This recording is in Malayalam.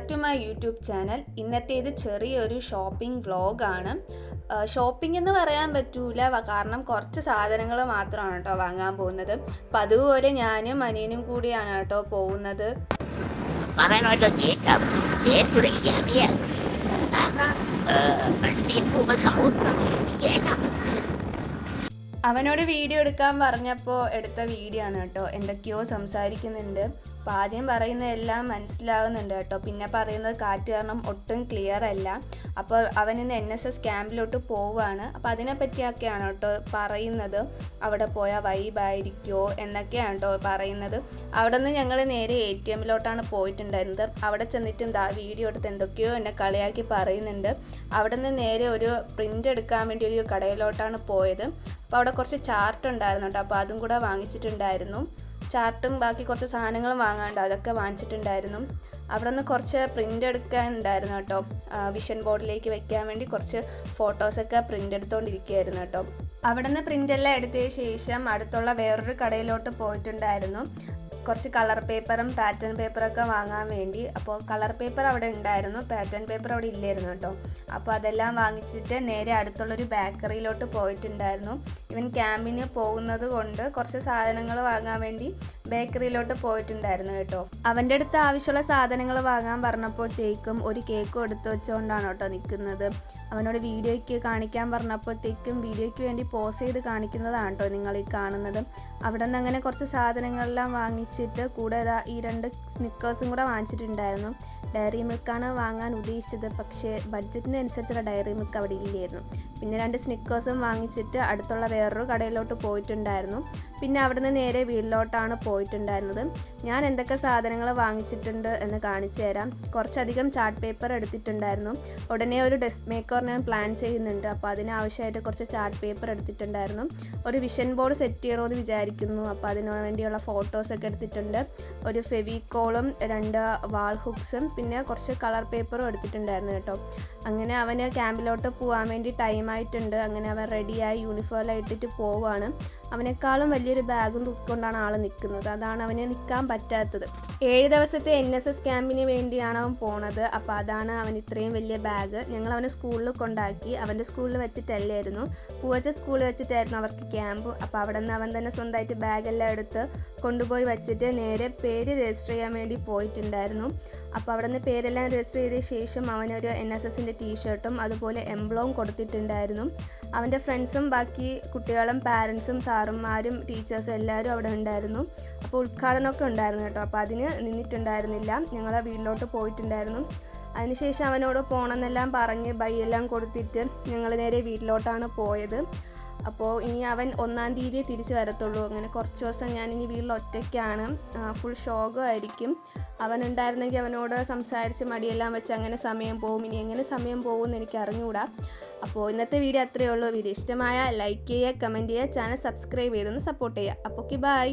Back to my YouTube channel. ഇന്നത്തേത് ചെറിയൊരു ഷോപ്പിംഗ് വ്ളോഗാണ്. ഷോപ്പിംഗ് എന്ന് പറയാൻ പറ്റൂല, കാരണം കുറച്ച് സാധനങ്ങൾ മാത്രമാണ് കേട്ടോ വാങ്ങാൻ പോകുന്നത്. അപ്പം അതുപോലെ ഞാനും അനിയനും കൂടിയാണ് കേട്ടോ പോകുന്നത്. അവനോട് വീഡിയോ എടുക്കാൻ പറഞ്ഞപ്പോൾ എടുത്ത വീഡിയോ ആണ് കേട്ടോ. എന്തൊക്കെയോ സംസാരിക്കുന്നുണ്ട്. അപ്പോൾ ആദ്യം പറയുന്നത് എല്ലാം മനസ്സിലാകുന്നുണ്ട് കേട്ടോ. പിന്നെ പറയുന്നത് കാറ്റ് കാരണം ഒട്ടും ക്ലിയർ അല്ല. അപ്പോൾ അവനിന്ന് NSS ക്യാമ്പിലോട്ട് പോവുകയാണ്. അപ്പോൾ അതിനെപ്പറ്റിയൊക്കെയാണ് കേട്ടോ പറയുന്നത്. അവിടെ പോയാൽ വൈബായിരിക്കുമോ എന്നൊക്കെയാണ് കേട്ടോ പറയുന്നത്. അവിടെ നിന്ന് ഞങ്ങൾ നേരെ ATMലോട്ടാണ് പോയിട്ടുണ്ടായിരുന്നത്. അവിടെ ചെന്നിട്ടും വീഡിയോ എടുത്ത് എന്തൊക്കെയോ എന്നെ കളിയാക്കി പറയുന്നുണ്ട്. അവിടെ നിന്ന് നേരെ ഒരു പ്രിൻ്റ് എടുക്കാൻ വേണ്ടി ഒരു കടയിലോട്ടാണ് പോയത്. അപ്പോൾ അവിടെ കുറച്ച് ചാർട്ട് ഉണ്ടായിരുന്നു കേട്ടോ. അപ്പോൾ അതും കൂടെ വാങ്ങിച്ചിട്ടുണ്ടായിരുന്നു. ചാർട്ടും ബാക്കി കുറച്ച് സാധനങ്ങളും വാങ്ങാണ്ട് അതൊക്കെ വാങ്ങിച്ചിട്ടുണ്ടായിരുന്നു. അവിടെ നിന്ന് കുറച്ച് പ്രിൻ്റ് എടുക്കാനുണ്ടായിരുന്നു കേട്ടോ. വിഷൻ ബോർഡിലേക്ക് വെക്കാൻ വേണ്ടി കുറച്ച് ഫോട്ടോസൊക്കെ പ്രിൻ്റ് എടുത്തുകൊണ്ടിരിക്കുകയായിരുന്നു കേട്ടോ. അവിടെ നിന്ന് പ്രിൻ്റെല്ലാം എടുത്തതിന് ശേഷം അടുത്തുള്ള വേറൊരു കടയിലോട്ട് പോയിട്ടുണ്ടായിരുന്നു. കുറച്ച് കളർ പേപ്പറും പാറ്റേൺ പേപ്പറൊക്കെ വാങ്ങാൻ വേണ്ടി. അപ്പോൾ കളർ പേപ്പർ അവിടെ ഉണ്ടായിരുന്നു, പാറ്റേൺ പേപ്പർ അവിടെ ഇല്ലായിരുന്നു കേട്ടോ. അപ്പോൾ അതെല്ലാം വാങ്ങിച്ചിട്ട് നേരെ അടുത്തുള്ളൊരു ബേക്കറിയിലോട്ട് പോയിട്ടുണ്ടായിരുന്നു. ഇവൻ ക്യാമ്പിന് പോകുന്നത് കൊണ്ട് കുറച്ച് സാധനങ്ങൾ വാങ്ങാൻ വേണ്ടി ബേക്കറിയിലോട്ട് പോയിട്ടുണ്ടായിരുന്നു കേട്ടോ. അവൻ്റെ അടുത്ത് ആവശ്യമുള്ള സാധനങ്ങൾ വാങ്ങാൻ പറഞ്ഞപ്പോഴത്തേക്കും ഒരു കേക്കും എടുത്ത് വെച്ചുകൊണ്ടാണ് കേട്ടോ നിൽക്കുന്നത്. അവനോട് വീഡിയോയ്ക്ക് കാണിക്കാൻ പറഞ്ഞപ്പോഴത്തേക്കും വീഡിയോയ്ക്ക് വേണ്ടി പോസ് ചെയ്ത് കാണിക്കുന്നതാണ് കേട്ടോ നിങ്ങൾ ഈ കാണുന്നത്. അവിടെ നിന്ന് അങ്ങനെ കുറച്ച് സാധനങ്ങളെല്ലാം വാങ്ങിച്ചിട്ട് കൂടെ ഈ 2 സ്നിക്കേഴ്സും കൂടെ വാങ്ങിച്ചിട്ടുണ്ടായിരുന്നു. ഡയറി മിൽക്കാണ് വാങ്ങാൻ ഉദ്ദേശിച്ചത്, പക്ഷേ ബഡ്ജറ്റിനനുസരിച്ചുള്ള ഡയറി മിൽക്ക് അവിടെ ഇല്ലായിരുന്നു. പിന്നെ 2 സ്നിക്കേഴ്സും വാങ്ങിച്ചിട്ട് അടുത്തുള്ള വേറൊരു കടയിലോട്ട് പോയിട്ടുണ്ടായിരുന്നു. പിന്നെ അവിടുന്ന് നേരെ വീട്ടിലോട്ടാണ് പോയിട്ടുണ്ടായിരുന്നത്. ഞാൻ എന്തൊക്കെ സാധനങ്ങൾ വാങ്ങിച്ചിട്ടുണ്ട് എന്ന് കാണിച്ചു തരാം. കുറച്ചധികം ചാർട്ട് പേപ്പർ എടുത്തിട്ടുണ്ടായിരുന്നു. ഉടനെ ഒരു ഡെസ്ക് മേക്കർ ഞാൻ പ്ലാൻ ചെയ്യുന്നുണ്ട്. അപ്പോൾ അതിനാവശ്യമായിട്ട് കുറച്ച് ചാർട്ട് പേപ്പർ എടുത്തിട്ടുണ്ടായിരുന്നു. ഒരു വിഷൻ ബോർഡ് സെറ്റ് ചെയ്യണമെന്ന് വിചാരിക്കുന്നു. അപ്പോൾ അതിനു വേണ്ടിയുള്ള ഫോട്ടോസൊക്കെ എടുത്തിട്ടുണ്ട്. ഒരു ഫെവിക്കോളും 2 വാൾ ഹുക്സും പിന്നെ കുറച്ച് കളർ പേപ്പറും എടുത്തിട്ടുണ്ടായിരുന്നു കേട്ടോ. അങ്ങനെ അവന് ക്യാമ്പിലോട്ട് പോകാൻ വേണ്ടി ടൈമായിട്ടുണ്ട്. അങ്ങനെ അവൻ റെഡിയായി യൂണിഫോമെല്ലാം ഇട്ടിട്ട് പോവുകയാണ്. അവനേക്കാളും വലിയൊരു ബാഗും തൂക്കിക്കൊണ്ടാണ് ആൾ നിൽക്കുന്നത്. അതാണ് അവന് നിൽക്കാൻ പറ്റാത്തത്. 7 ദിവസത്തെ NSS ക്യാമ്പിന് വേണ്ടിയാണ് അവൻ പോണത്. അപ്പോൾ അതാണ് അവൻ ഇത്രയും വലിയ ബാഗ്. ഞങ്ങൾ അവനെ സ്കൂളിൽ കൊണ്ടാക്കി. അവൻ്റെ സ്കൂളിൽ വെച്ചിട്ടല്ലായിരുന്നു, പൂവച്ച സ്കൂളിൽ വെച്ചിട്ടായിരുന്നു അവർക്ക് ക്യാമ്പ്. അപ്പോൾ അവിടെ നിന്ന് അവൻ തന്നെ സ്വന്തമായിട്ട് ബാഗെല്ലാം എടുത്ത് കൊണ്ടുപോയി വെച്ചിട്ട് നേരെ പേര് രജിസ്റ്റർ ചെയ്യാൻ വേണ്ടി പോയിട്ടുണ്ടായിരുന്നു. അപ്പോൾ അവിടെ നിന്ന് പേരെല്ലാം രജിസ്റ്റർ ചെയ്ത ശേഷം അവനൊരു NSSൻ്റെ ടീഷർട്ടും അതുപോലെ എംബ്ലവും കൊടുത്തിട്ടുണ്ടായിരുന്നു. അവൻ്റെ ഫ്രണ്ട്സും ബാക്കി കുട്ടികളും പാരൻസും സാറുമാരും ടീച്ചേഴ്സും എല്ലാവരും അവിടെ ഉണ്ടായിരുന്നു. അപ്പോൾ ഉദ്ഘാടനമൊക്കെ ഉണ്ടായിരുന്നു കേട്ടോ. അപ്പോൾ അതിന് നിന്നിട്ടുണ്ടായിരുന്നില്ല, ഞങ്ങൾ വീട്ടിലോട്ട് പോയിട്ടുണ്ടായിരുന്നു. അതിനുശേഷം അവനോട് പോകണമെന്നെല്ലാം പറഞ്ഞ് ബൈയെല്ലാം കൊടുത്തിട്ട് ഞങ്ങൾ നേരെ വീട്ടിലോട്ടാണ് പോയത്. അപ്പോൾ ഇനി അവൻ 1-ാം തീയതി തിരിച്ച് വരത്തുള്ളൂ. അങ്ങനെ കുറച്ച് ദിവസം ഞാനിനി വീട്ടിൽ ഒറ്റയ്ക്കാണ്. ഫുൾ ശോകമായിരിക്കും. അവനുണ്ടായിരുന്നെങ്കിൽ അവനോട് സംസാരിച്ച് മടിയെല്ലാം വെച്ച് അങ്ങനെ സമയം പോകും. ഇനി എങ്ങനെ സമയം പോകുമെന്ന് എനിക്ക് അറിഞ്ഞുകൂടാ. അപ്പോൾ ഇന്നത്തെ വീഡിയോ അത്രയേ ഉള്ളൂ. വീഡിയോ ഇഷ്ടമായ ലൈക്ക് ചെയ്യുക, കമൻറ്റ് ചെയ്യുക, ചാനൽ സബ്സ്ക്രൈബ് ചെയ്തൊന്ന് സപ്പോർട്ട് ചെയ്യുക. അപ്പോൾ ബൈ.